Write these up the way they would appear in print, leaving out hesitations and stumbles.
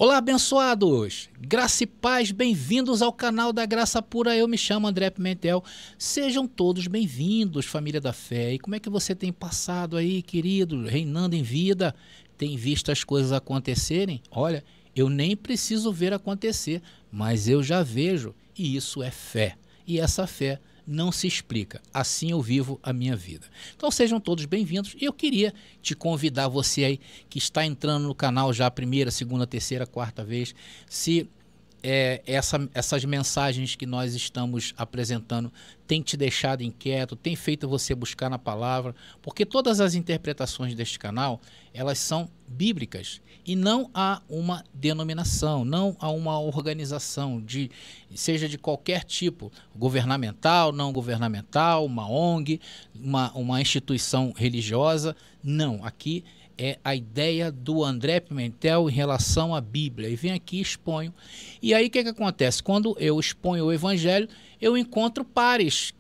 Olá, abençoados! Graça e paz, bem-vindos ao canal da Graça Pura. Eu me chamo André Pimentel. Sejam todos bem-vindos, família da fé. E como é que você tem passado aí, querido, reinando em vida? Tem visto as coisas acontecerem? Olha, eu nem preciso ver acontecer, mas eu já vejo, e isso é fé. E essa fé não se explica. Assim eu vivo a minha vida. Então sejam todos bem-vindos. Eu queria te convidar, você aí que está entrando no canal já a primeira, segunda, terceira, quarta vez, se essas mensagens que nós estamos apresentando tem te deixado inquieto, tem feito você buscar na palavra, porque todas as interpretações deste canal, elas são bíblicas e não há uma denominação, não há uma organização, seja de qualquer tipo, governamental, não governamental, uma ONG, uma instituição religiosa, não, aqui é a ideia do André Pimentel em relação à Bíblia. E vem aqui e exponho. E aí o que acontece? Quando eu exponho o Evangelho, eu encontro pares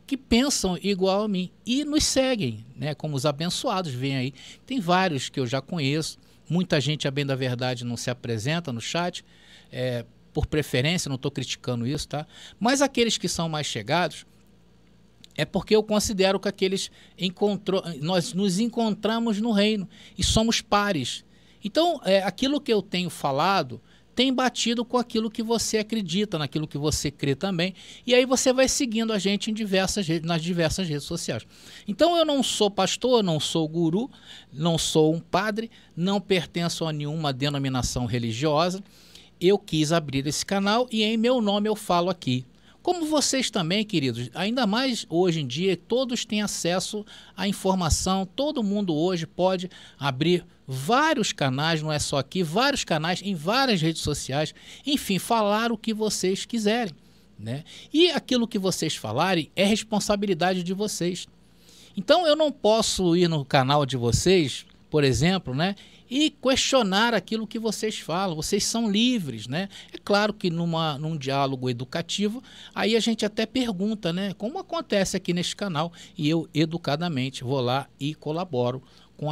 que pensam igual a mim e nos seguem, né? Como os abençoados, vêm aí. Tem vários que eu já conheço. Muita gente, a bem da verdade, não se apresenta no chat, por preferência, não estou criticando isso, tá? Mas aqueles que são mais chegados, é porque eu considero que nós nos encontramos no reino e somos pares. Então, aquilo que eu tenho falado tem batido com aquilo que você acredita, naquilo que você crê também. E aí você vai seguindo a gente nas diversas redes sociais. Então, eu não sou pastor, não sou guru, não sou um padre, não pertenço a nenhuma denominação religiosa. Eu quis abrir esse canal e em meu nome eu falo aqui. Como vocês também, queridos, ainda mais hoje em dia, todos têm acesso à informação, todo mundo hoje pode abrir vários canais, não é só aqui, vários canais em várias redes sociais, enfim, falar o que vocês quiserem, né? E aquilo que vocês falarem é responsabilidade de vocês. Então eu não posso ir no canal de vocês, por exemplo, né, e questionar aquilo que vocês falam. Vocês são livres, né? É claro que num diálogo educativo, aí a gente até pergunta, né? Como acontece aqui neste canal, e eu educadamente vou lá e colaboro com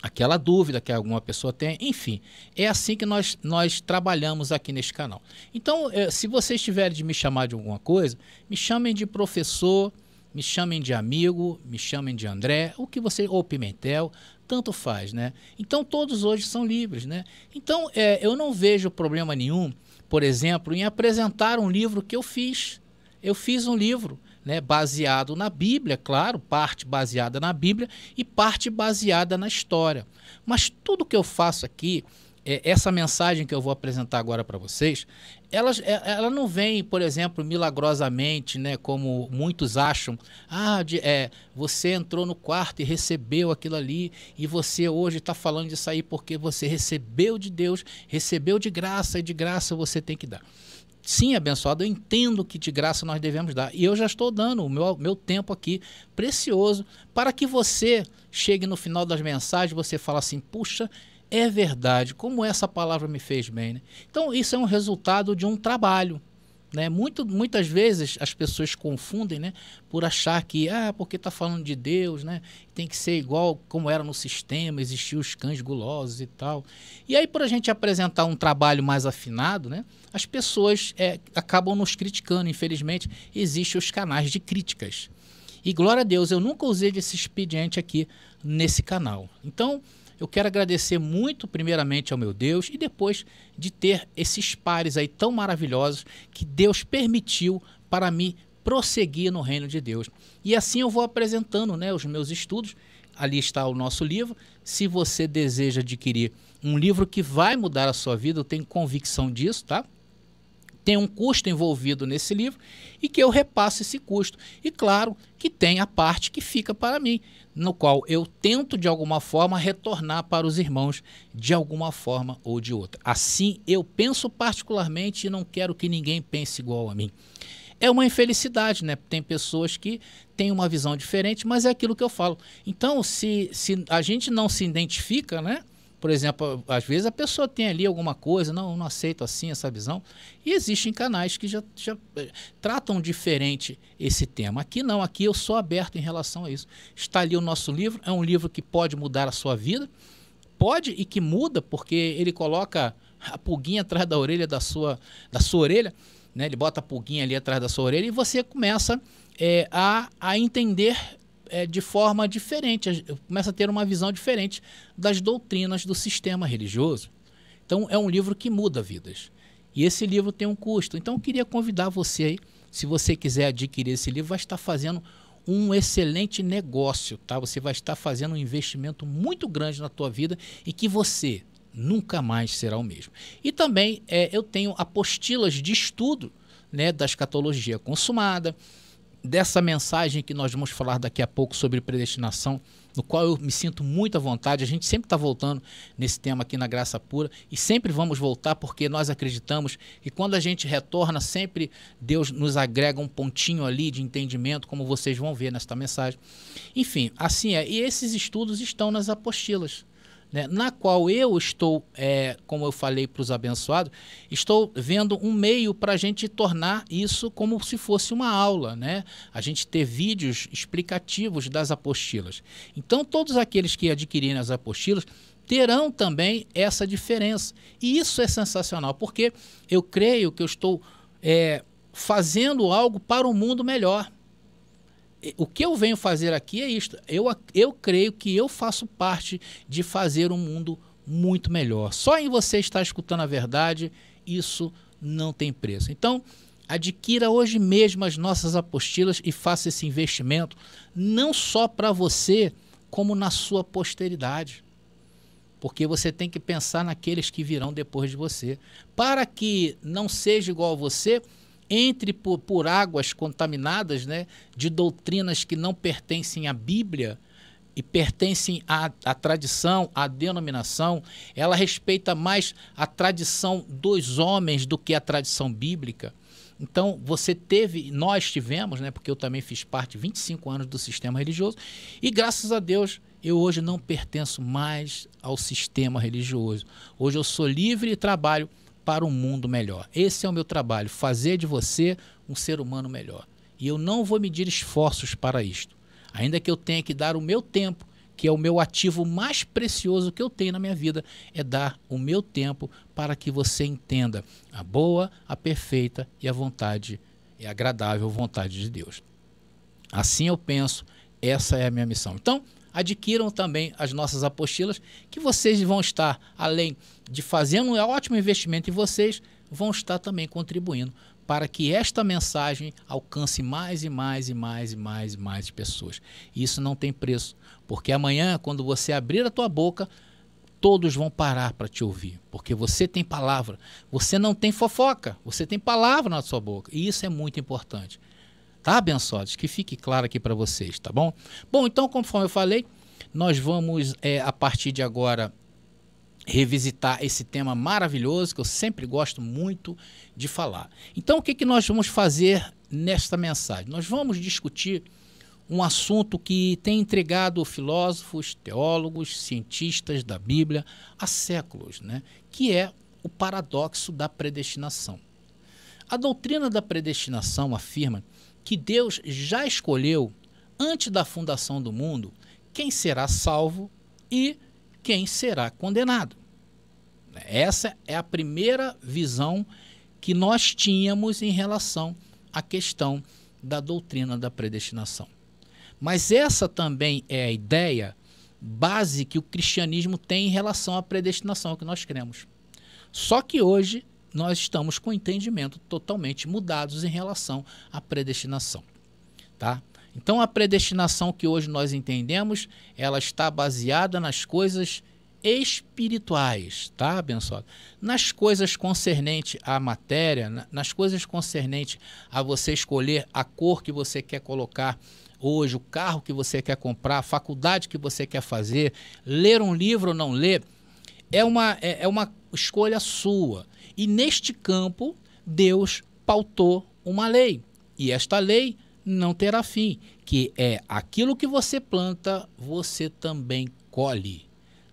aquela dúvida que alguma pessoa tem. Enfim, é assim que nós trabalhamos aqui neste canal. Então, se vocês tiverem de me chamar de alguma coisa, me chamem de professor, me chamem de amigo, me chamem de André, ou Pimentel, tanto faz, né? Então todos hoje são livres, né? Então eu não vejo problema nenhum, por exemplo, em apresentar um livro que eu fiz. Eu fiz um livro, né, baseado na Bíblia, claro, parte baseada na Bíblia e parte baseada na história. Mas tudo que eu faço aqui, essa mensagem que eu vou apresentar agora para vocês, ela não vem, por exemplo, milagrosamente, né, como muitos acham. Você entrou no quarto e recebeu aquilo ali, e você hoje está falando disso aí porque você recebeu de Deus, recebeu de graça, e de graça você tem que dar. Sim, abençoado, eu entendo que de graça nós devemos dar. E eu já estou dando o meu tempo aqui, precioso, para que você chegue no final das mensagens, você fala assim, puxa, é verdade, como essa palavra me fez bem, né? Então, isso é um resultado de um trabalho, né? Muitas vezes as pessoas confundem, né, por achar que, porque está falando de Deus, né, tem que ser igual como era no sistema, existiam os cães gulosos e tal. E aí, por a gente apresentar um trabalho mais afinado, né, as pessoas acabam nos criticando. Infelizmente, existem os canais de críticas. E glória a Deus, eu nunca usei desse expediente aqui nesse canal. Então, eu quero agradecer muito, primeiramente, ao meu Deus e depois de ter esses pares aí tão maravilhosos que Deus permitiu para mim prosseguir no reino de Deus. E assim eu vou apresentando, né, os meus estudos. Ali está o nosso livro. Se você deseja adquirir um livro que vai mudar a sua vida, eu tenho convicção disso, tá? Tem um custo envolvido nesse livro e que eu repasso esse custo. E claro que tem a parte que fica para mim, no qual eu tento de alguma forma retornar para os irmãos de alguma forma ou de outra. Assim eu penso particularmente e não quero que ninguém pense igual a mim. É uma infelicidade, né? Tem pessoas que têm uma visão diferente, mas é aquilo que eu falo. Então, se a gente não se identifica, né? Por exemplo, às vezes a pessoa tem ali alguma coisa, não aceito assim essa visão. E existem canais que já tratam diferente esse tema. Aqui não, aqui eu sou aberto em relação a isso. Está ali o nosso livro, é um livro que pode mudar a sua vida. pode e que muda, porque ele coloca a pulguinha atrás da orelha da sua orelha, né? Ele bota a pulguinha ali atrás da sua orelha e você começa a entender de forma diferente, começa a ter uma visão diferente das doutrinas do sistema religioso. Então, é um livro que muda vidas. E esse livro tem um custo. Então, eu queria convidar você aí, se você quiser adquirir esse livro, vai estar fazendo um excelente negócio, tá? Você vai estar fazendo um investimento muito grande na tua vida e que você nunca mais será o mesmo. E também eu tenho apostilas de estudo, né, da escatologia consumada, dessa mensagem que nós vamos falar daqui a pouco sobre predestinação, no qual eu me sinto muito à vontade. A gente sempre está voltando nesse tema aqui na Graça Pura e sempre vamos voltar porque nós acreditamos que quando a gente retorna, sempre Deus nos agrega um pontinho ali de entendimento, como vocês vão ver nesta mensagem. Enfim, assim é. E esses estudos estão nas apostilas, né, na qual eu estou, como eu falei para os abençoados, estou vendo um meio para a gente tornar isso como se fosse uma aula, né? A gente ter vídeos explicativos das apostilas. Então, todos aqueles que adquirirem as apostilas terão também essa diferença. E isso é sensacional, porque eu creio que eu estou fazendo algo para um mundo melhor. O que eu venho fazer aqui é isto. Eu creio que eu faço parte de fazer um mundo muito melhor. Só em você estar escutando a verdade, isso não tem preço. Então, adquira hoje mesmo as nossas apostilas e faça esse investimento, não só para você, como na sua posteridade. Porque você tem que pensar naqueles que virão depois de você. Para que não seja igual a você, entre por águas contaminadas, né, de doutrinas que não pertencem à Bíblia e pertencem à tradição, à denominação. Ela respeita mais a tradição dos homens do que a tradição bíblica. Então, nós tivemos, né, porque eu também fiz parte 25 anos do sistema religioso e graças a Deus eu hoje não pertenço mais ao sistema religioso. Hoje eu sou livre e trabalho para um mundo melhor. Esse é o meu trabalho, fazer de você um ser humano melhor. E eu não vou medir esforços para isto. Ainda que eu tenha que dar o meu tempo, que é o meu ativo mais precioso que eu tenho na minha vida, é dar o meu tempo para que você entenda a boa, a perfeita e a vontade, e a agradável vontade de Deus. Assim eu penso, essa é a minha missão. Então, adquiram também as nossas apostilas, que vocês vão estar, além de fazendo um ótimo investimento em vocês, vão estar também contribuindo para que esta mensagem alcance mais e mais e mais e mais e mais pessoas. E isso não tem preço, porque amanhã, quando você abrir a tua boca, todos vão parar para te ouvir, porque você tem palavra, você não tem fofoca, você tem palavra na sua boca, e isso é muito importante. Tá, abençoados? Que fique claro aqui para vocês, tá bom? Bom, então, conforme eu falei, nós vamos, a partir de agora, revisitar esse tema maravilhoso, que eu sempre gosto muito de falar. Então, o que nós vamos fazer nesta mensagem? Nós vamos discutir um assunto que tem intrigado filósofos, teólogos, cientistas da Bíblia há séculos, né? Que é o paradoxo da predestinação. A doutrina da predestinação afirma que Deus já escolheu, antes da fundação do mundo, quem será salvo e quem será condenado. Essa é a primeira visão que nós tínhamos em relação à questão da doutrina da predestinação. Mas essa também é a ideia base que o cristianismo tem em relação à predestinação que nós cremos. Só que hoje nós estamos com entendimento totalmente mudados em relação à predestinação, tá? Então, a predestinação que hoje nós entendemos, ela está baseada nas coisas espirituais, tá, abençoado? Nas coisas concernentes à matéria, nas coisas concernentes a você escolher a cor que você quer colocar hoje, o carro que você quer comprar, a faculdade que você quer fazer, ler um livro ou não ler, é uma escolha sua. E neste campo, Deus pautou uma lei. E esta lei não terá fim, que é aquilo que você planta, você também colhe.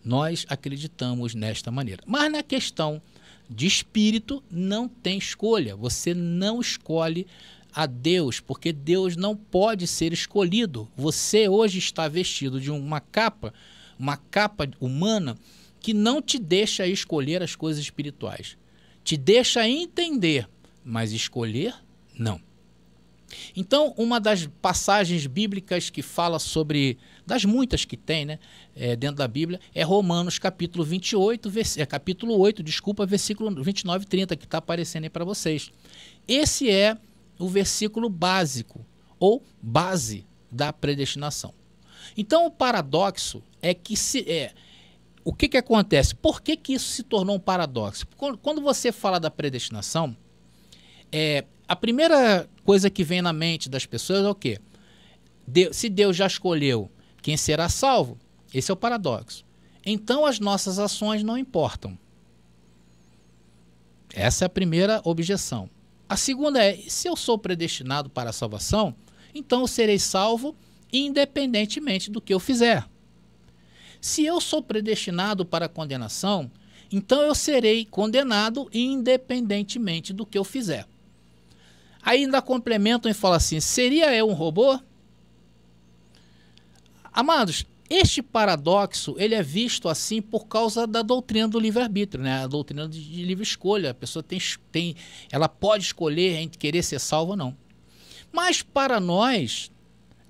Nós acreditamos nesta maneira. Mas na questão de espírito, não tem escolha. Você não escolhe a Deus, porque Deus não pode ser escolhido. Você hoje está vestido de uma capa humana, que não te deixa escolher as coisas espirituais. Te deixa entender, mas escolher, não. Então, uma das passagens bíblicas que fala sobre, das muitas que tem, né, dentro da Bíblia, é Romanos capítulo 8, versículo 29 e 30, que está aparecendo aí para vocês. Esse é o versículo básico, ou base da predestinação. Então, o paradoxo é que o que acontece? Por que isso se tornou um paradoxo? Quando você fala da predestinação, a primeira coisa que vem na mente das pessoas é o quê? Se Deus já escolheu quem será salvo, esse é o paradoxo. Então as nossas ações não importam. Essa é a primeira objeção. A segunda é, se eu sou predestinado para a salvação, então eu serei salvo independentemente do que eu fizer. Se eu sou predestinado para a condenação, então eu serei condenado independentemente do que eu fizer. Aí ainda complementam e falam assim, seria eu um robô? Amados, este paradoxo ele é visto assim por causa da doutrina do livre-arbítrio, né? A doutrina de livre escolha. A pessoa ela pode escolher entre querer ser salva ou não. Mas para nós,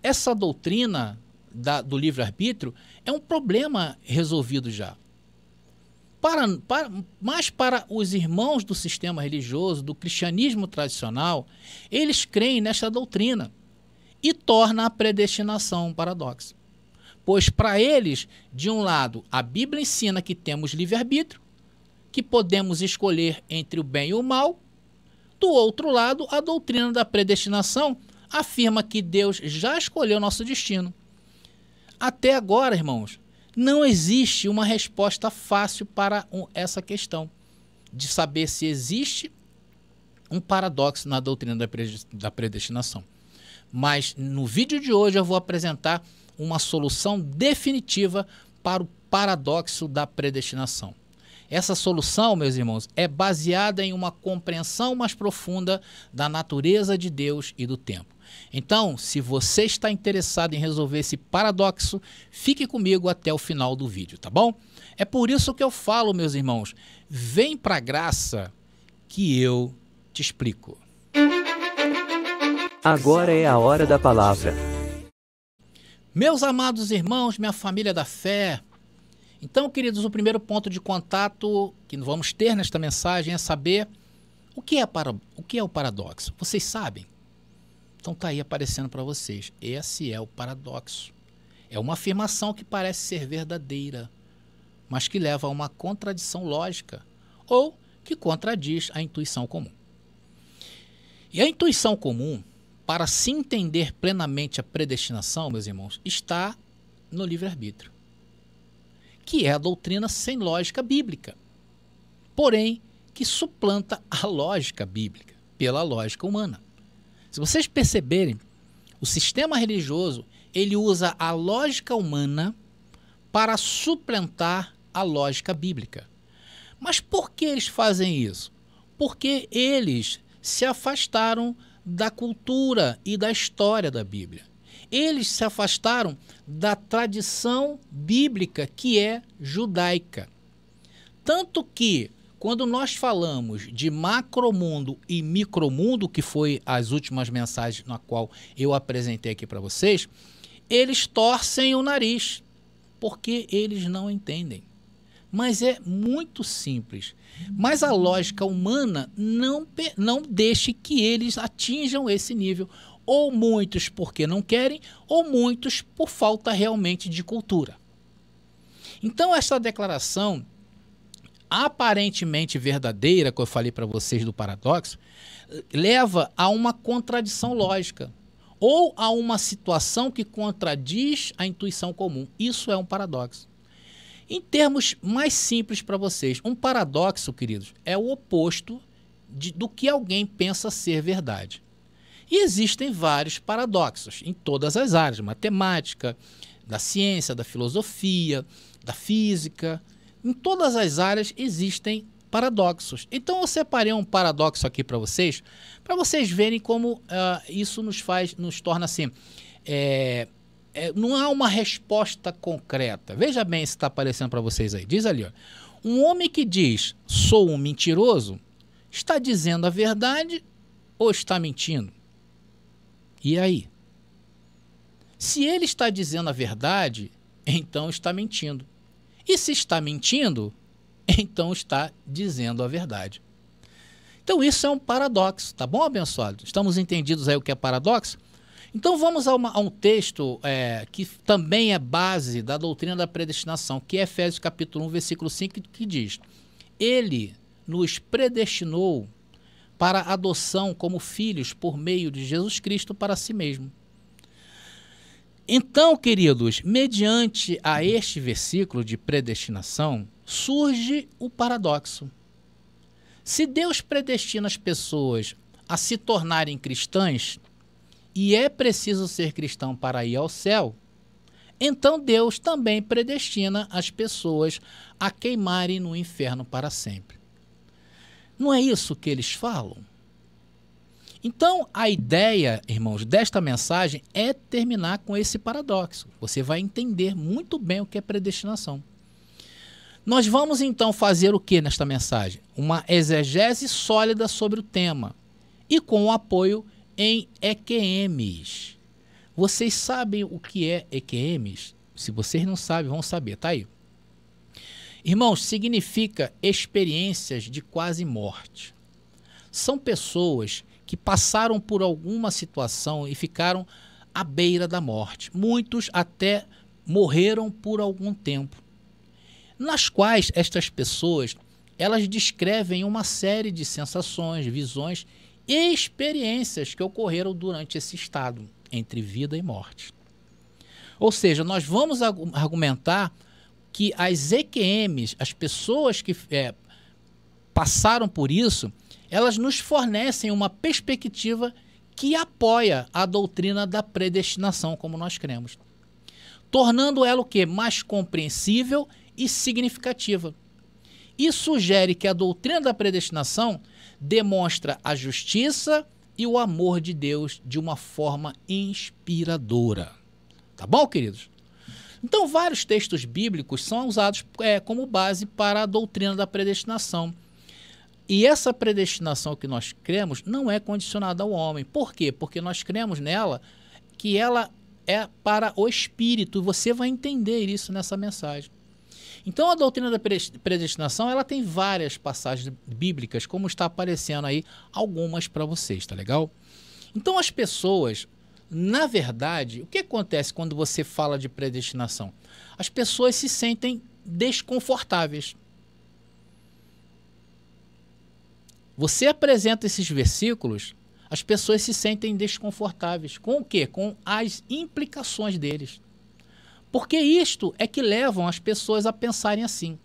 essa doutrina do livre-arbítrio é um problema resolvido já. Mas para os irmãos do sistema religioso, do cristianismo tradicional, eles creem nesta doutrina e torna a predestinação um paradoxo. Pois para eles, de um lado, a Bíblia ensina que temos livre-arbítrio, que podemos escolher entre o bem e o mal. Do outro lado, a doutrina da predestinação afirma que Deus já escolheu nosso destino. Até agora, irmãos, não existe uma resposta fácil para essa questão de saber se existe um paradoxo na doutrina da predestinação. Mas no vídeo de hoje eu vou apresentar uma solução definitiva para o paradoxo da predestinação. Essa solução, meus irmãos, é baseada em uma compreensão mais profunda da natureza de Deus e do tempo. Então, se você está interessado em resolver esse paradoxo, fique comigo até o final do vídeo, tá bom? É por isso que eu falo, meus irmãos, vem para a graça que eu te explico. Agora é a hora da palavra. Meus amados irmãos, minha família da fé, então, queridos, o primeiro ponto de contato que vamos ter nesta mensagem é saber o que é o paradoxo. Vocês sabem? Então está aí aparecendo para vocês. Esse é o paradoxo. É uma afirmação que parece ser verdadeira, mas que leva a uma contradição lógica ou que contradiz a intuição comum. E a intuição comum, para se entender plenamente a predestinação, meus irmãos, está no livre-arbítrio, que é a doutrina sem lógica bíblica, porém que suplanta a lógica bíblica pela lógica humana. Se vocês perceberem, o sistema religioso ele usa a lógica humana para suplantar a lógica bíblica. Mas por que eles fazem isso? Porque eles se afastaram da cultura e da história da Bíblia. Eles se afastaram da tradição bíblica que é judaica. Tanto que, quando nós falamos de macromundo e micromundo, que foi as últimas mensagens na qual eu apresentei aqui para vocês, eles torcem o nariz, porque eles não entendem. Mas é muito simples. Mas a lógica humana não deixa que eles atinjam esse nível. Ou muitos porque não querem, ou muitos por falta realmente de cultura. Então essa declaração aparentemente verdadeira, que eu falei para vocês do paradoxo, leva a uma contradição lógica, ou a uma situação que contradiz a intuição comum. Isso é um paradoxo. Em termos mais simples para vocês, um paradoxo, queridos, é o oposto do que alguém pensa ser verdade. E existem vários paradoxos em todas as áreas, matemática, da ciência, da filosofia, da física. Em todas as áreas existem paradoxos. Então eu separei um paradoxo aqui para vocês verem como isso nos torna assim, não há uma resposta concreta. Veja bem se está aparecendo para vocês aí. Diz ali, ó, um homem que diz, sou um mentiroso, está dizendo a verdade ou está mentindo? E aí? Se ele está dizendo a verdade, então está mentindo. E se está mentindo, então está dizendo a verdade. Então isso é um paradoxo, tá bom, abençoado? Estamos entendidos aí o que é paradoxo? Então vamos a um texto que também é base da doutrina da predestinação, que é Efésios capítulo 1, versículo 5, que diz: Ele nos predestinou para a adoção como filhos por meio de Jesus Cristo para si mesmo. Então, queridos, mediante a este versículo de predestinação, surge o paradoxo. Se Deus predestina as pessoas a se tornarem cristãs, e é preciso ser cristão para ir ao céu, então Deus também predestina as pessoas a queimarem no inferno para sempre. Não é isso que eles falam? Então, a ideia, irmãos, desta mensagem é terminar com esse paradoxo. Você vai entender muito bem o que é predestinação. Nós vamos, então, fazer o que nesta mensagem? Uma exegese sólida sobre o tema e com o apoio em EQMs. Vocês sabem o que é EQMs? Se vocês não sabem, vão saber. Tá aí. Irmãos, significa experiências de quase morte. São pessoas que passaram por alguma situação e ficaram à beira da morte. Muitos até morreram por algum tempo, nas quais estas pessoas, elas descrevem uma série de sensações, visões e experiências que ocorreram durante esse estado, entre vida e morte. Ou seja, nós vamos argumentar que as EQMs, as pessoas que passaram por isso, elas nos fornecem uma perspectiva que apoia a doutrina da predestinação, como nós cremos, tornando ela o quê? Mais compreensível e significativa. E sugere que a doutrina da predestinação demonstra a justiça e o amor de Deus de uma forma inspiradora. Tá bom, queridos? Então, vários textos bíblicos são usados como base para a doutrina da predestinação. E essa predestinação que nós cremos não é condicionada ao homem. Por quê? Porque nós cremos nela, que ela é para o Espírito. E você vai entender isso nessa mensagem. Então, a doutrina da predestinação, ela tem várias passagens bíblicas, como está aparecendo aí algumas para vocês, tá legal? Então, as pessoas, na verdade, o que acontece quando você fala de predestinação? As pessoas se sentem desconfortáveis. Você apresenta esses versículos, as pessoas se sentem desconfortáveis. Com o quê? Com as implicações deles. Porque isto é que levam as pessoas a pensarem assim.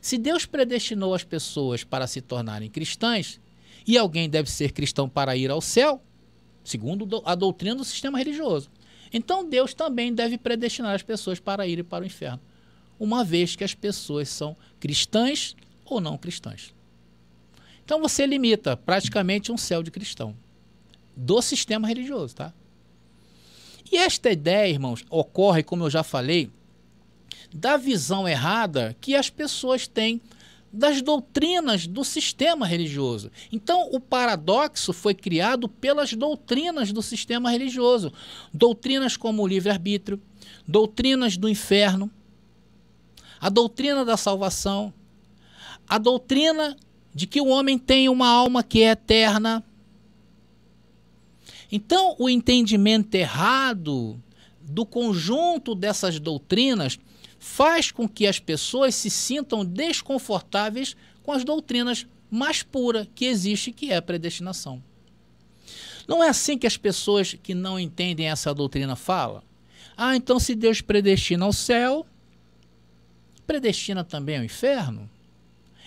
Se Deus predestinou as pessoas para se tornarem cristãs, e alguém deve ser cristão para ir ao céu, segundo a doutrina do sistema religioso, então Deus também deve predestinar as pessoas para irem para o inferno, uma vez que as pessoas são cristãs ou não cristãs. Então você limita praticamente um céu de cristão do sistema religioso, tá? E esta ideia, irmãos, ocorre, como eu já falei, da visão errada que as pessoas têm das doutrinas do sistema religioso. Então, o paradoxo foi criado pelas doutrinas do sistema religioso. Doutrinas como o livre-arbítrio, doutrinas do inferno, a doutrina da salvação, a doutrina de que o homem tem uma alma que é eterna. Então, o entendimento errado do conjunto dessas doutrinas faz com que as pessoas se sintam desconfortáveis com as doutrinas mais puras que existe, que é a predestinação. Não é assim que as pessoas que não entendem essa doutrina falam? Ah, então se Deus predestina ao céu, predestina também ao inferno?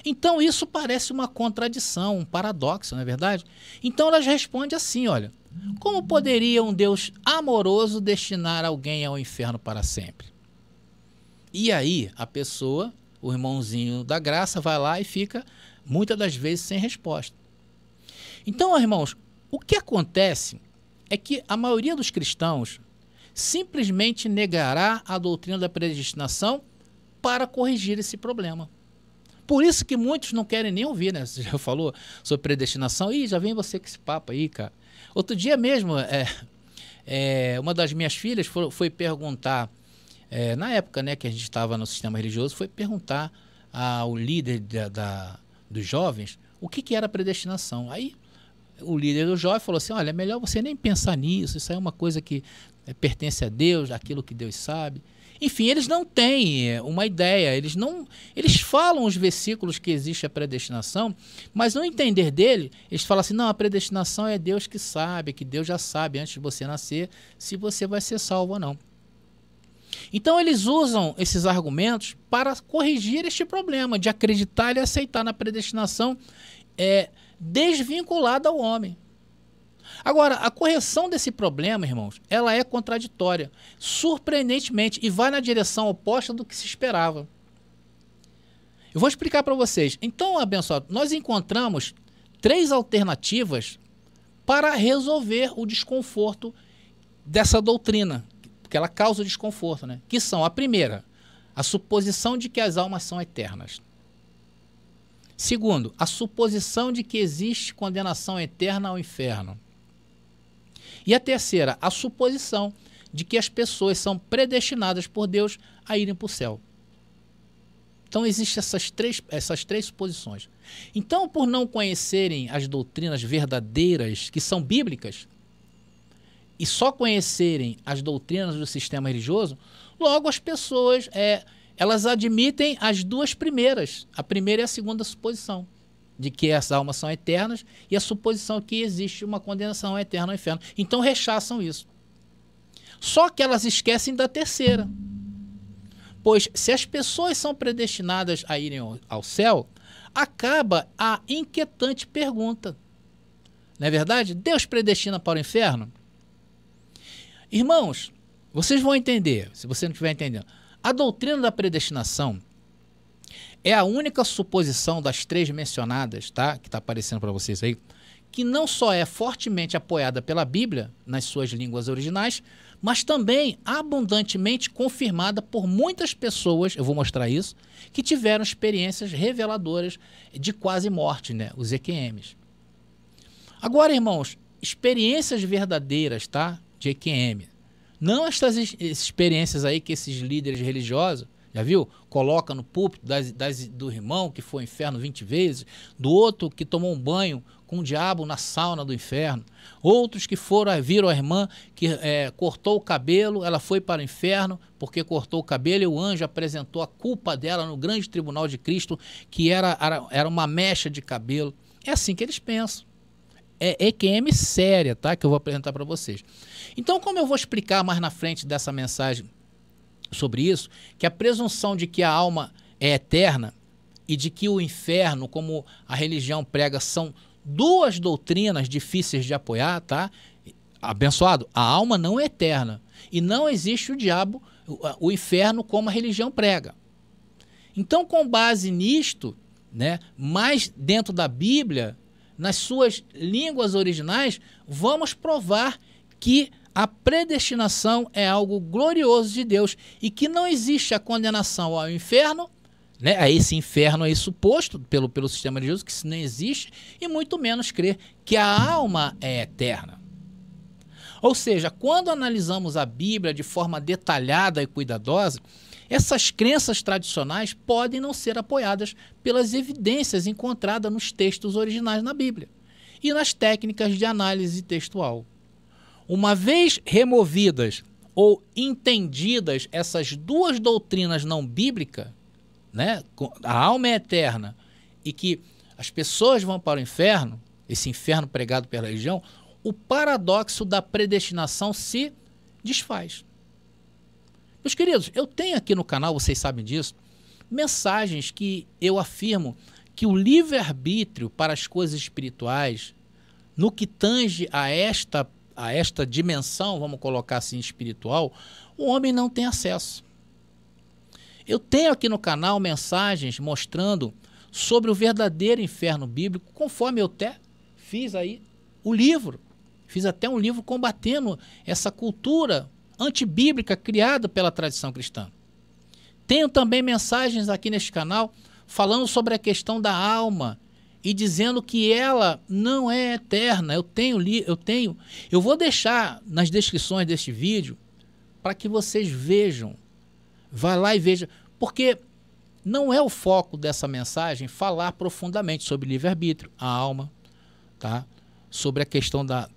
Então isso parece uma contradição, um paradoxo, não é verdade? Então elas respondem assim, olha, como poderia um Deus amoroso destinar alguém ao inferno para sempre? E aí a pessoa, o irmãozinho da graça, vai lá e fica, muitas das vezes, sem resposta. Então, irmãos, o que acontece é que a maioria dos cristãos simplesmente negará a doutrina da predestinação para corrigir esse problema. Por isso que muitos não querem nem ouvir, né? Você já falou sobre predestinação? Ih, já vem você com esse papo aí, cara. Outro dia mesmo, uma das minhas filhas foi perguntar, na época, né, que a gente estava no sistema religioso, foi perguntar ao líder dos jovens o que era predestinação. Aí o líder do jovem falou assim, olha, é melhor você nem pensar nisso, isso aí é uma coisa que pertence a Deus, aquilo que Deus sabe. Enfim, eles não têm uma ideia, eles falam os versículos que existe a predestinação, mas no entender dele, eles falam assim, não, a predestinação é Deus que sabe, que Deus já sabe antes de você nascer, se você vai ser salvo ou não. Então eles usam esses argumentos para corrigir este problema de acreditar e aceitar na predestinação desvinculada ao homem. Agora, a correção desse problema, irmãos, ela é contraditória, surpreendentemente, e vai na direção oposta do que se esperava. Eu vou explicar para vocês. Então, abençoado, nós encontramos 3 alternativas para resolver o desconforto dessa doutrina, porque ela causa desconforto, né? Que são, a primeira, a suposição de que as almas são eternas. Segundo, a suposição de que existe condenação eterna ao inferno. E a terceira, a suposição de que as pessoas são predestinadas por Deus a irem para o céu. Então existem essas três suposições. Então, por não conhecerem as doutrinas verdadeiras, que são bíblicas, e só conhecerem as doutrinas do sistema religioso, logo as pessoas elas admitem as 2 primeiras, a primeira e a segunda suposição, de que as almas são eternas, e a suposição que existe uma condenação eterna ao inferno. Então rechaçam isso. Só que elas esquecem da terceira. Pois se as pessoas são predestinadas a irem ao céu, acaba a inquietante pergunta. Não é verdade? Deus predestina para o inferno? Irmãos, vocês vão entender, se você não estiver entendendo. A doutrina da predestinação é a única suposição das 3 mencionadas, tá? Que está aparecendo para vocês aí, que não só é fortemente apoiada pela Bíblia, nas suas línguas originais, mas também abundantemente confirmada por muitas pessoas, eu vou mostrar isso, que tiveram experiências reveladoras de quase morte, né? Os EQMs. Agora, irmãos, experiências verdadeiras, tá? De EQM. Não essas experiências aí que esses líderes religiosos, já viu? Coloca no púlpito do irmão que foi ao inferno 20 vezes, do outro que tomou um banho com o diabo na sauna do inferno, outros que viram a irmã que cortou o cabelo, ela foi para o inferno porque cortou o cabelo e o anjo apresentou a culpa dela no grande tribunal de Cristo, que era uma mecha de cabelo. É assim que eles pensam. É EQM séria, tá? Que eu vou apresentar para vocês. Então, como eu vou explicar mais na frente dessa mensagem sobre isso, que a presunção de que a alma é eterna e de que o inferno, como a religião prega, são 2 doutrinas difíceis de apoiar, tá? Abençoado, a alma não é eterna e não existe o diabo, o inferno, como a religião prega. Então, com base nisto, né, mais dentro da Bíblia, nas suas línguas originais, vamos provar que a predestinação é algo glorioso de Deus e que não existe a condenação ao inferno, né, a esse inferno aí suposto pelo sistema religioso, que isso não existe, e muito menos crer que a alma é eterna. Ou seja, quando analisamos a Bíblia de forma detalhada e cuidadosa, essas crenças tradicionais podem não ser apoiadas pelas evidências encontradas nos textos originais na Bíblia e nas técnicas de análise textual. Uma vez removidas ou entendidas essas 2 doutrinas não bíblicas, né, a alma é eterna e que as pessoas vão para o inferno, esse inferno pregado pela religião, o paradoxo da predestinação se desfaz. Meus queridos, eu tenho aqui no canal, vocês sabem disso, mensagens que eu afirmo que o livre-arbítrio para as coisas espirituais, no que tange a esta dimensão, vamos colocar assim, espiritual, o homem não tem acesso. Eu tenho aqui no canal mensagens mostrando sobre o verdadeiro inferno bíblico, conforme eu até fiz aí o livro. Fiz até um livro combatendo essa cultura antibíblica criada pela tradição cristã. Tenho também mensagens aqui neste canal falando sobre a questão da alma e dizendo que ela não é eterna. Eu vou deixar nas descrições deste vídeo para que vocês vejam. Vai lá e veja, porque não é o foco dessa mensagem falar profundamente sobre livre-arbítrio, a alma, tá? Sobre a questão da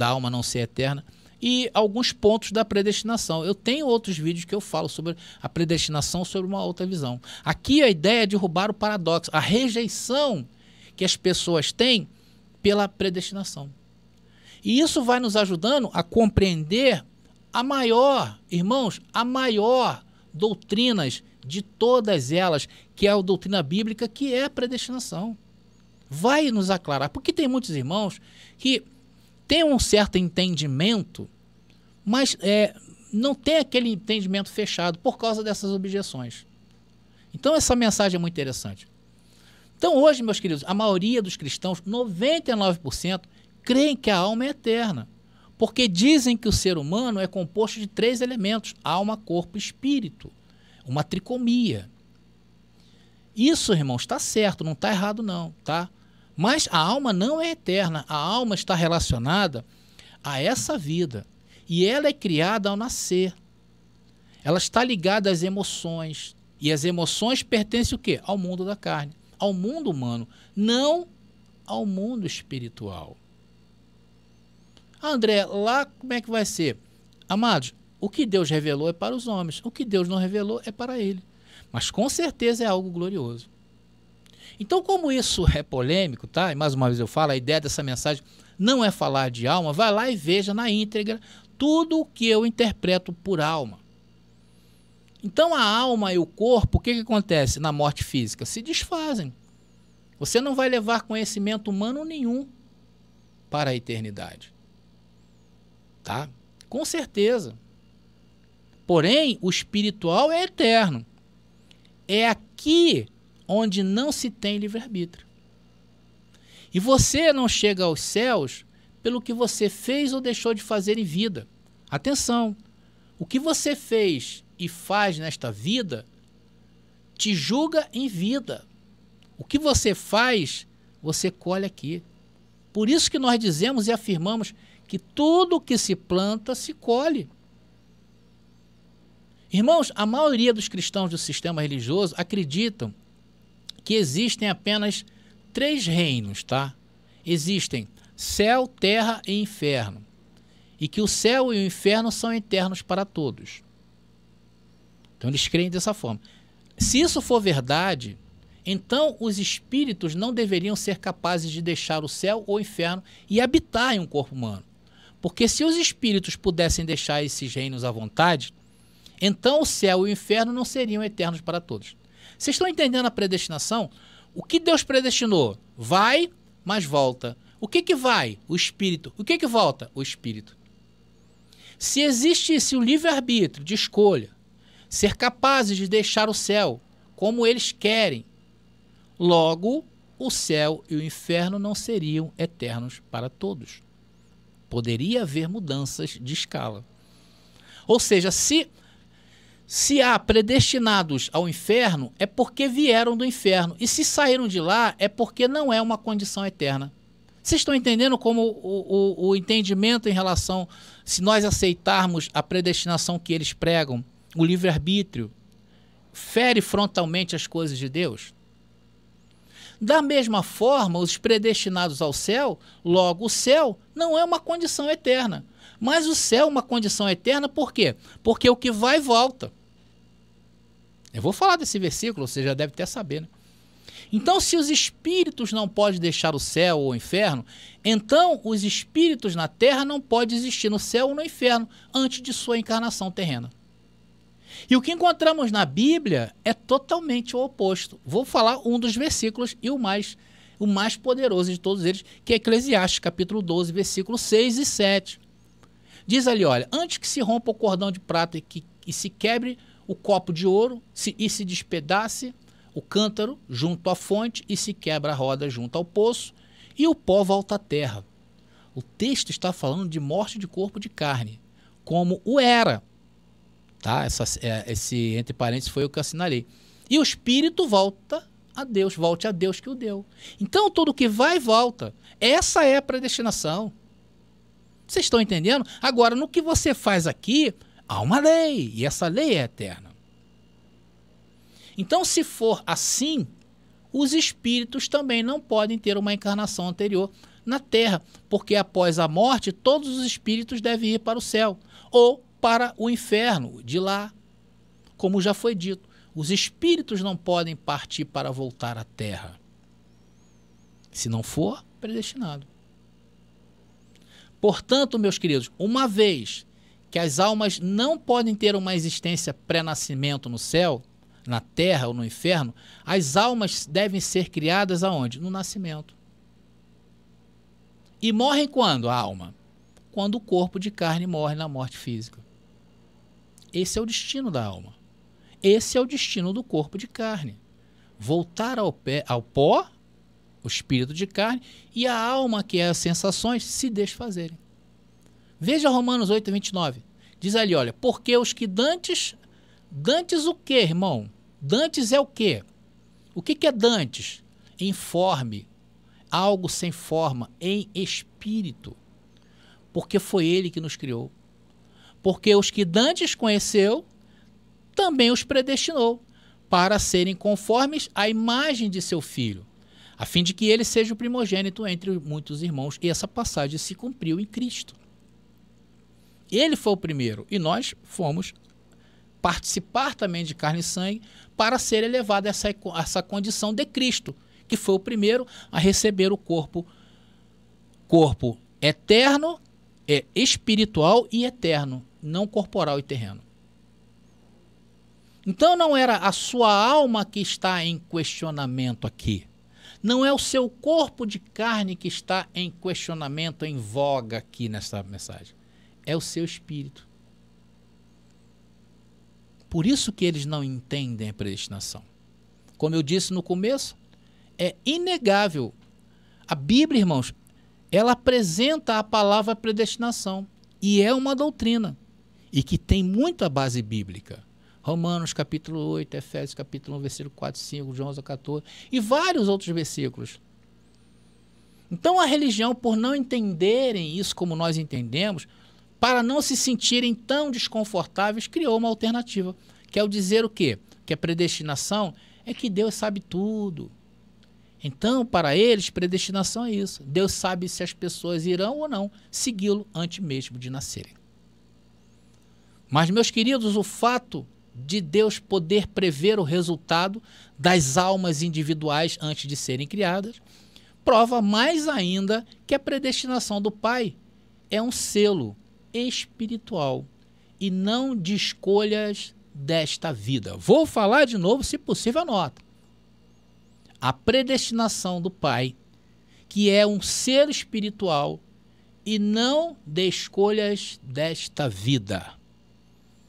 alma não ser eterna e alguns pontos da predestinação. Eu tenho outros vídeos que eu falo sobre a predestinação, sobre uma outra visão. Aqui a ideia é derrubar o paradoxo, a rejeição que as pessoas têm pela predestinação. E isso vai nos ajudando a compreender a maior, irmãos, a maior doutrinas de todas elas, que é a doutrina bíblica, que é a predestinação. Vai nos aclarar, porque tem muitos irmãos que têm um certo entendimento, mas não tem aquele entendimento fechado por causa dessas objeções. Então essa mensagem é muito interessante. Então hoje, meus queridos, a maioria dos cristãos, 99%, creem que a alma é eterna, porque dizem que o ser humano é composto de 3 elementos, alma, corpo e espírito, uma tricomia. Isso, irmãos, está certo, não está errado não, tá? Mas a alma não é eterna, a alma está relacionada a essa vida e ela é criada ao nascer. Ela está ligada às emoções e as emoções pertencem o quê? Ao mundo da carne, ao mundo humano, não ao mundo espiritual. André, lá como é que vai ser? Amados, o que Deus revelou é para os homens, o que Deus não revelou é para ele. Mas com certeza é algo glorioso. Então, como isso é polêmico, tá? E mais uma vez eu falo, a ideia dessa mensagem não é falar de alma, vai lá e veja na íntegra tudo o que eu interpreto por alma. Então, a alma e o corpo, o que acontece na morte física? Se desfazem. Você não vai levar conhecimento humano nenhum para a eternidade. Tá? Com certeza. Porém, o espiritual é eterno. É aqui onde não se tem livre-arbítrio. E você não chega aos céus pelo que você fez ou deixou de fazer em vida. Atenção, o que você fez e faz nesta vida te julga em vida. O que você faz, você colhe aqui. Por isso que nós dizemos e afirmamos que tudo que se planta, se colhe. Irmãos, a maioria dos cristãos do sistema religioso acreditam que existem apenas 3 reinos, tá? Existem céu, terra e inferno. E que o céu e o inferno são eternos para todos. Então eles creem dessa forma. Se isso for verdade, então os espíritos não deveriam ser capazes de deixar o céu ou o inferno e habitar em um corpo humano. Porque se os espíritos pudessem deixar esses reinos à vontade, então o céu e o inferno não seriam eternos para todos. Vocês estão entendendo a predestinação? O que Deus predestinou? Vai, mas volta. O que vai? O espírito. O que volta? O espírito. Se existisse o livre-arbítrio de escolha, ser capazes de deixar o céu como eles querem, logo o céu e o inferno não seriam eternos para todos. Poderia haver mudanças de escala. Ou seja, se há predestinados ao inferno, é porque vieram do inferno. E se saíram de lá, é porque não é uma condição eterna. Vocês estão entendendo como o entendimento em relação, se nós aceitarmos a predestinação que eles pregam, o livre-arbítrio, fere frontalmente as coisas de Deus? Da mesma forma, os predestinados ao céu, logo o céu não é uma condição eterna. Mas o céu é uma condição eterna por quê? Porque o que vai volta. Eu vou falar desse versículo, você já deve até saber, né? Então, se os espíritos não podem deixar o céu ou o inferno, então os espíritos na terra não podem existir no céu ou no inferno antes de sua encarnação terrena. E o que encontramos na Bíblia é totalmente o oposto. Vou falar um dos versículos e o mais poderoso de todos eles, que é Eclesiastes, capítulo 12, versículos 6 e 7. Diz ali, olha, antes que se rompa o cordão de prata e se quebre o copo de ouro e se despedace o cântaro junto à fonte e se quebra a roda junto ao poço e o pó volta à terra. O texto está falando de morte de corpo de carne. como o era. Tá? Esse entre parênteses foi o que eu assinalei. E o espírito volta a Deus, volte a Deus que o deu. Então tudo que vai e volta. Essa é a predestinação. Vocês estão entendendo? Agora, no que você faz aqui, há uma lei, e essa lei é eterna. Então, se for assim, os espíritos também não podem ter uma encarnação anterior na Terra, porque após a morte, todos os espíritos devem ir para o céu, ou para o inferno, de lá. Como já foi dito, os espíritos não podem partir para voltar à Terra, se não for predestinado. Portanto, meus queridos, uma vez que as almas não podem ter uma existência pré-nascimento no céu, na terra ou no inferno, as almas devem ser criadas aonde? No nascimento. E morrem quando a alma? Quando o corpo de carne morre na morte física. Esse é o destino da alma. Esse é o destino do corpo de carne. Voltar ao pó, o espírito de carne, e a alma, que é as sensações, se desfazerem. Veja Romanos 8, 29. Diz ali, olha, porque os que dantes o que, irmão? Dantes é o quê? O que é dantes? Informe, algo sem forma, em espírito. Porque foi ele que nos criou. Porque os que dantes conheceu, também os predestinou, para serem conformes à imagem de seu filho, a fim de que ele seja o primogênito entre muitos irmãos. E essa passagem se cumpriu em Cristo. Ele foi o primeiro, e nós fomos participar também de carne e sangue para ser elevado a essa condição de Cristo, que foi o primeiro a receber o corpo eterno, espiritual e eterno, não corporal e terreno. Então não era a sua alma que está em questionamento aqui. Não é o seu corpo de carne que está em questionamento, em voga aqui nessa mensagem. É o seu espírito. Por isso que eles não entendem a predestinação. Como eu disse no começo, é inegável. A Bíblia, irmãos, ela apresenta a palavra predestinação. E é uma doutrina. E que tem muita base bíblica. Romanos capítulo 8, Efésios capítulo 1, versículo 4, 5, de 11 a 14. E vários outros versículos. Então a religião, por não entenderem isso como nós entendemos, para não se sentirem tão desconfortáveis, criou uma alternativa, que é o dizer o quê? Que a predestinação é que Deus sabe tudo. Então, para eles, predestinação é isso. Deus sabe se as pessoas irão ou não segui-lo antes mesmo de nascerem. Mas, meus queridos, o fato de Deus poder prever o resultado das almas individuais antes de serem criadas, prova mais ainda que a predestinação do Pai é um selo espiritual e não de escolhas desta vida. Vou falar de novo, se possível, anota. A predestinação do Pai, que é um selo espiritual e não de escolhas desta vida.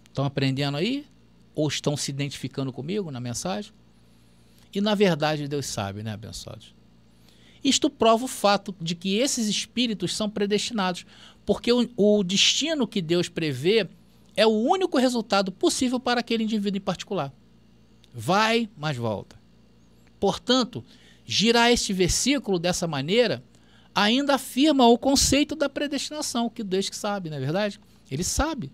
Estão aprendendo aí? Ou estão se identificando comigo na mensagem? E na verdade Deus sabe, né, abençoados? Isto prova o fato de que esses espíritos são predestinados, porque o destino que Deus prevê é o único resultado possível para aquele indivíduo em particular. Vai, mas volta. Portanto, girar este versículo dessa maneira ainda afirma o conceito da predestinação, que Deus que sabe, não é verdade? Ele sabe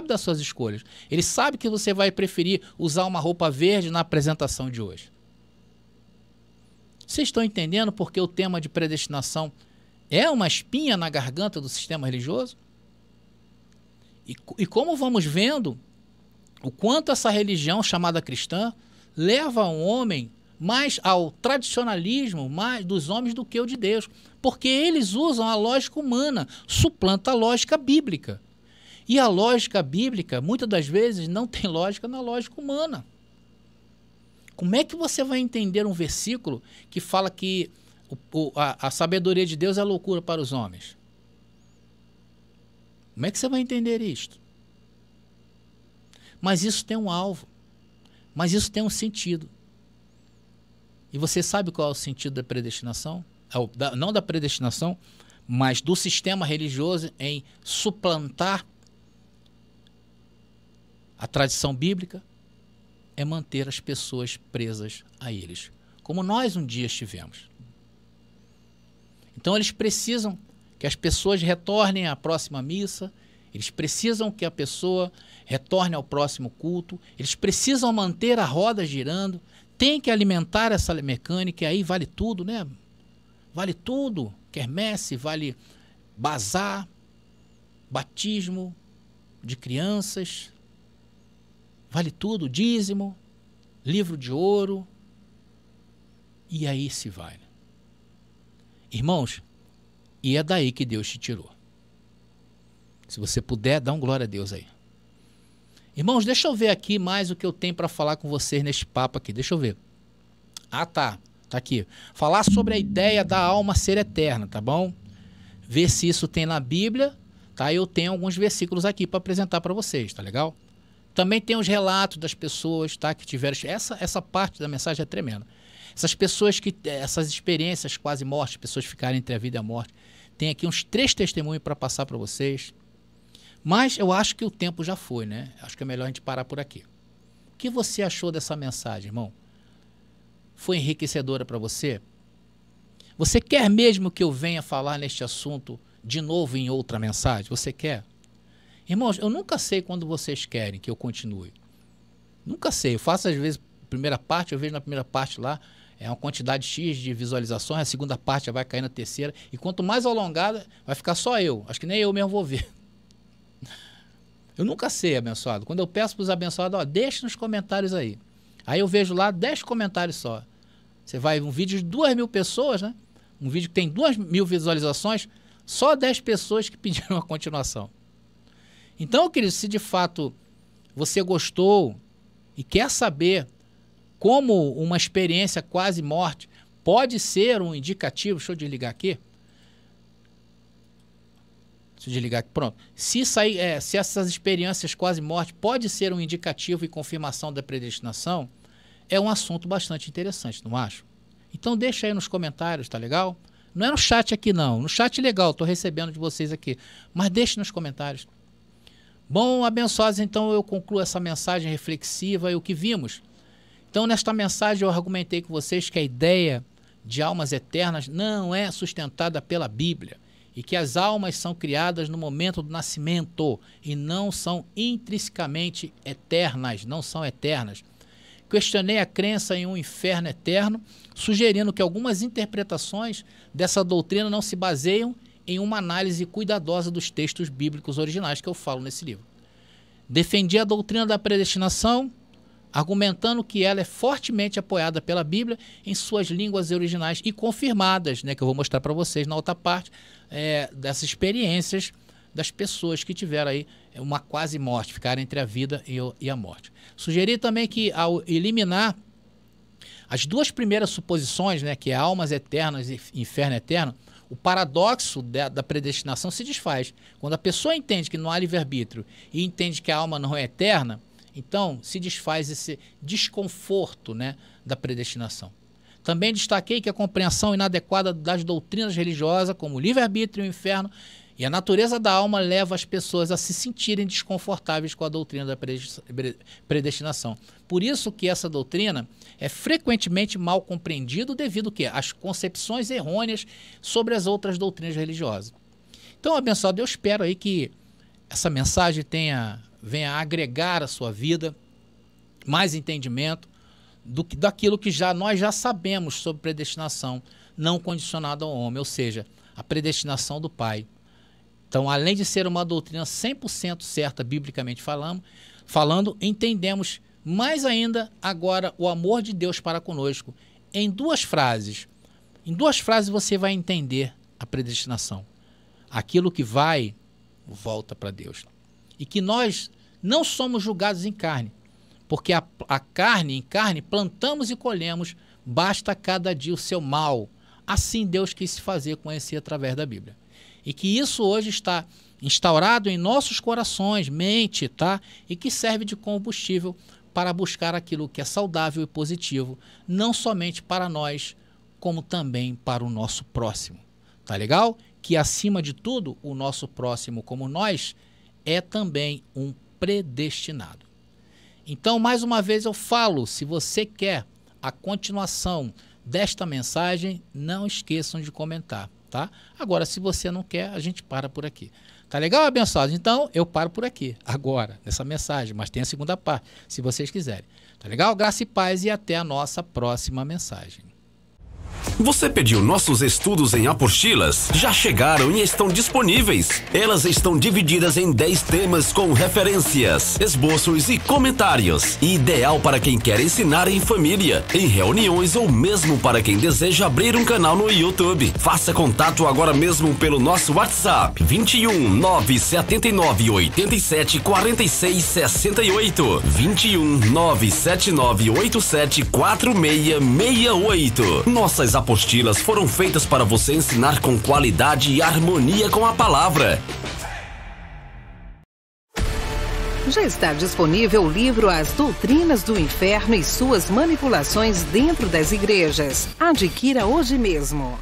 das suas escolhas. Ele sabe que você vai preferir usar uma roupa verde na apresentação de hoje. Vocês estão entendendo porque o tema de predestinação é uma espinha na garganta do sistema religioso? E como vamos vendo, o quanto essa religião chamada cristã leva um homem mais ao tradicionalismo mais dos homens do que o de Deus, porque eles usam a lógica humana, suplanta a lógica bíblica. E a lógica bíblica, muitas das vezes, não tem lógica na lógica humana. Como é que você vai entender um versículo que fala que a sabedoria de Deus é loucura para os homens? Como é que você vai entender isto? Mas isso tem um alvo. Mas isso tem um sentido. E você sabe qual é o sentido da predestinação? Não da predestinação, mas do sistema religioso em suplantar A tradição bíblica é manter as pessoas presas a eles, como nós um dia estivemos. Então eles precisam que as pessoas retornem à próxima missa, eles precisam que a pessoa retorne ao próximo culto, eles precisam manter a roda girando, tem que alimentar essa mecânica, e aí vale tudo, né? Vale tudo, quermesse, vale bazar, batismo de crianças, vale tudo, dízimo, livro de ouro, e aí se vai. Irmãos, e é daí que Deus te tirou. Se você puder, dá um glória a Deus aí. Irmãos, deixa eu ver aqui mais o que eu tenho para falar com vocês neste papo aqui. Deixa eu ver. Ah, tá aqui. Falar sobre a ideia da alma ser eterna, tá bom? Ver se isso tem na Bíblia, tá? Eu tenho alguns versículos aqui para apresentar para vocês, tá legal? Também tem os relatos das pessoas, tá? Que tiveram... Essa parte da mensagem é tremenda. Essas pessoas essas experiências quase mortes, pessoas ficarem entre a vida e a morte. Tem aqui uns 3 testemunhos para passar para vocês. Mas eu acho que o tempo já foi, né? Acho que é melhor a gente parar por aqui. O que você achou dessa mensagem, irmão? Foi enriquecedora para você? Você quer mesmo que eu venha falar neste assunto de novo em outra mensagem? Você quer? Irmãos, eu nunca sei quando vocês querem que eu continue. Nunca sei. Eu faço às vezes primeira parte, eu vejo na primeira parte lá, é uma quantidade X de visualizações, a segunda parte já vai cair na terceira, e quanto mais alongada, vai ficar só eu. Acho que nem eu mesmo vou ver. Eu nunca sei, abençoado. Quando eu peço para os abençoados, ó, deixa nos comentários aí. Aí eu vejo lá 10 comentários só. Você vai, um vídeo de 2.000 pessoas, né? Um vídeo que tem 2.000 visualizações, só 10 pessoas que pediram a continuação. Então, querido, se de fato você gostou e quer saber como uma experiência quase morte pode ser um indicativo, deixa eu desligar aqui. Deixa eu desligar aqui, pronto. Se essas experiências quase morte pode ser um indicativo e confirmação da predestinação, é um assunto bastante interessante, não acho? Então deixa aí nos comentários, tá legal? Não é no chat aqui não, no chat legal, estou recebendo de vocês aqui, mas deixe nos comentários. Bom, abençoados, então eu concluo essa mensagem reflexiva e o que vimos. Então nesta mensagem eu argumentei com vocês que a ideia de almas eternas não é sustentada pela Bíblia e que as almas são criadas no momento do nascimento e não são intrinsecamente eternas, não são eternas. Questionei a crença em um inferno eterno, sugerindo que algumas interpretações dessa doutrina não se baseiam em uma análise cuidadosa dos textos bíblicos originais que eu falo nesse livro. Defendi a doutrina da predestinação, argumentando que ela é fortemente apoiada pela Bíblia em suas línguas originais e confirmadas, né, que eu vou mostrar para vocês na outra parte, dessas experiências das pessoas que tiveram aí uma quase morte, ficaram entre a vida e a morte. Sugeri também que ao eliminar as 2 primeiras suposições, né, que é almas eternas e inferno eterno, o paradoxo da predestinação se desfaz. Quando a pessoa entende que não há livre-arbítrio e entende que a alma não é eterna, então se desfaz esse desconforto, né, da predestinação. Também destaquei que a compreensão inadequada das doutrinas religiosas, como o livre-arbítrio e o inferno, e a natureza da alma leva as pessoas a se sentirem desconfortáveis com a doutrina da predestinação. Por isso que essa doutrina é frequentemente mal compreendida devido ao quê? Às concepções errôneas sobre as outras doutrinas religiosas. Então, abençoado, eu espero aí que essa mensagem venha a agregar à sua vida mais entendimento daquilo que nós já sabemos sobre predestinação não condicionada ao homem, ou seja, a predestinação do Pai. Então, além de ser uma doutrina 100% certa, biblicamente falando, entendemos mais ainda agora o amor de Deus para conosco em 2 frases. Em 2 frases você vai entender a predestinação. Aquilo que vai, volta para Deus. E que nós não somos julgados em carne, porque em carne plantamos e colhemos, basta cada dia o seu mal. Assim Deus quis se fazer conhecer através da Bíblia. E que isso hoje está instaurado em nossos corações, mente, tá? E que serve de combustível para buscar aquilo que é saudável e positivo, não somente para nós, como também para o nosso próximo. Tá legal? Que acima de tudo, o nosso próximo, como nós, é também um predestinado. Então, mais uma vez eu falo, se você quer a continuação desta mensagem, não esqueçam de comentar, tá? Agora, se você não quer, a gente para por aqui. Tá legal, abençoados? Então, eu paro por aqui, agora, nessa mensagem, mas tem a segunda parte, se vocês quiserem. Tá legal? Graça e paz e até a nossa próxima mensagem. Você pediu nossos estudos em apostilas? Já chegaram e estão disponíveis. Elas estão divididas em 10 temas com referências, esboços e comentários. Ideal para quem quer ensinar em família, em reuniões ou mesmo para quem deseja abrir um canal no YouTube. Faça contato agora mesmo pelo nosso WhatsApp 21 979 87 46 68 21 979 87 4668. Nossas apostilas foram feitas para você ensinar com qualidade e harmonia com a palavra. Já está disponível o livro As Doutrinas do Inferno e Suas Manipulações Dentro das Igrejas. Adquira hoje mesmo.